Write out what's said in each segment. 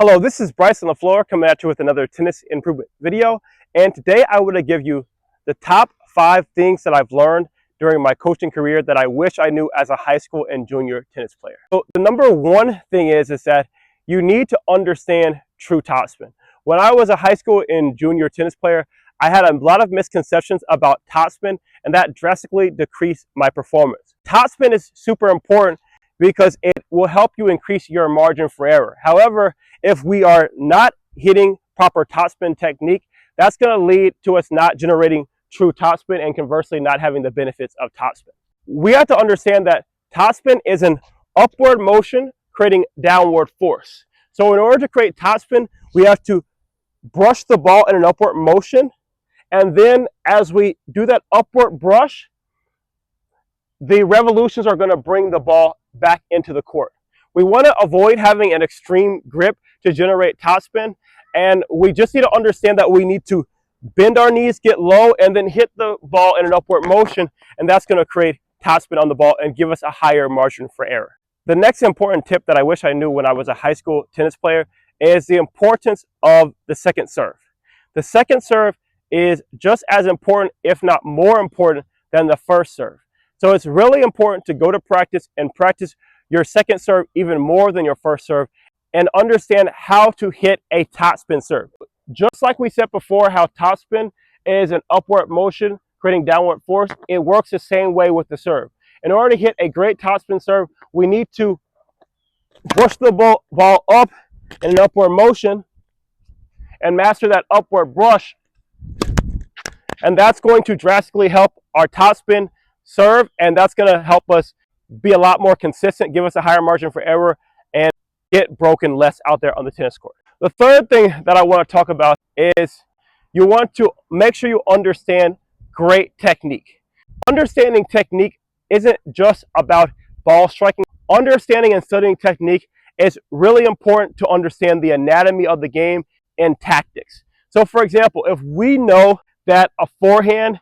Hello, this is Bryce on the floor coming at you with another tennis improvement video. And today I want to give you the top 5 things that I've learned during my coaching career that I wish I knew as a high school and junior tennis player. So the number one thing is that you need to understand true topspin. When I was a high school and junior tennis player, I had a lot of misconceptions about topspin, and that drastically decreased my performance. Topspin is super important because it will help you increase your margin for error. However, if we are not hitting proper topspin technique, that's going to lead to us not generating true topspin and conversely not having the benefits of topspin. We have to understand that topspin is an upward motion creating downward force. So in order to create topspin, we have to brush the ball in an upward motion, and then as we do that upward brush, the revolutions are going to bring the ball back into the court. We want to avoid having an extreme grip to generate topspin, and we just need to understand that we need to bend our knees, get low, and then hit the ball in an upward motion, and that's going to create topspin on the ball and give us a higher margin for error. The next important tip that I wish I knew when I was a high school tennis player is the importance of the second serve. The second serve is just as important, if not more important, than the first serve. So it's really important to go to practice and practice your second serve even more than your first serve and understand how to hit a topspin serve. Just like we said before, how topspin is an upward motion creating downward force, it works the same way with the serve. In order to hit a great topspin serve, we need to push the ball up in an upward motion and master that upward brush. And that's going to drastically help our topspin serve, and that's going to help us be a lot more consistent, give us a higher margin for error, and get broken less out there on the tennis court. The third thing that I want to talk about is you want to make sure you understand great technique. Understanding technique isn't just about ball striking. Understanding and studying technique is really important to understand the anatomy of the game and tactics. So for example, if we know that a forehand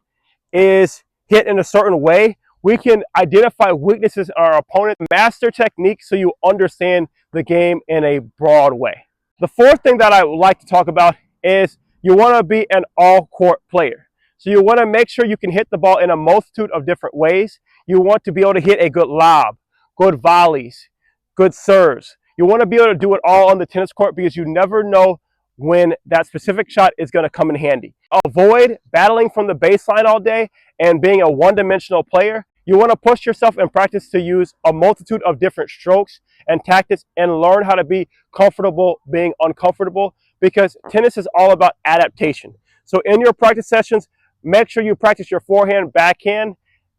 is hit in a certain way, we can identify weaknesses in our opponent, master technique so you understand the game in a broad way. The fourth thing that I would like to talk about is you want to be an all-court player. So you want to make sure you can hit the ball in a multitude of different ways. You want to be able to hit a good lob, good volleys, good serves. You want to be able to do it all on the tennis court because you never know when that specific shot is going to come in handy. Avoid battling from the baseline all day and being a one-dimensional player. You want to push yourself in practice to use a multitude of different strokes and tactics and learn how to be comfortable being uncomfortable, because tennis is all about adaptation. So in your practice sessions, make sure you practice your forehand, backhand,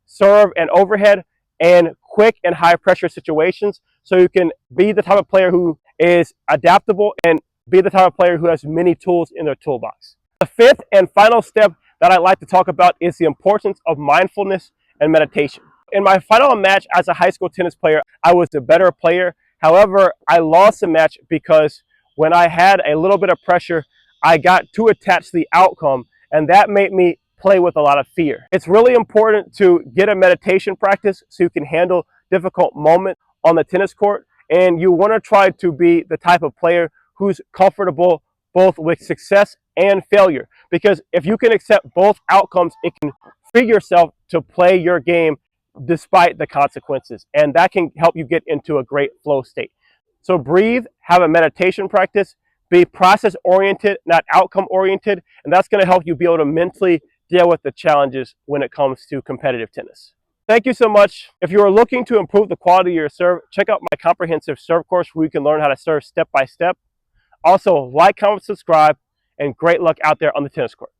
serve, and overhead in quick and high pressure situations so you can be the type of player who is adaptable and be the type of player who has many tools in their toolbox. The fifth and final step that I'd like to talk about is the importance of mindfulness and meditation. In my final match as a high school tennis player, I was the better player. However, I lost the match because when I had a little bit of pressure, I got too attached to the outcome, and that made me play with a lot of fear. It's really important to get a meditation practice so you can handle difficult moments on the tennis court, and you want to try to be the type of player who's comfortable both with success and failure. Because if you can accept both outcomes, it can free yourself to play your game despite the consequences. And that can help you get into a great flow state. So breathe, have a meditation practice, be process oriented, not outcome oriented. And that's going to help you be able to mentally deal with the challenges when it comes to competitive tennis. Thank you so much. If you are looking to improve the quality of your serve, check out my comprehensive serve course where you can learn how to serve step by step. Also, like, comment, subscribe, and great luck out there on the tennis court.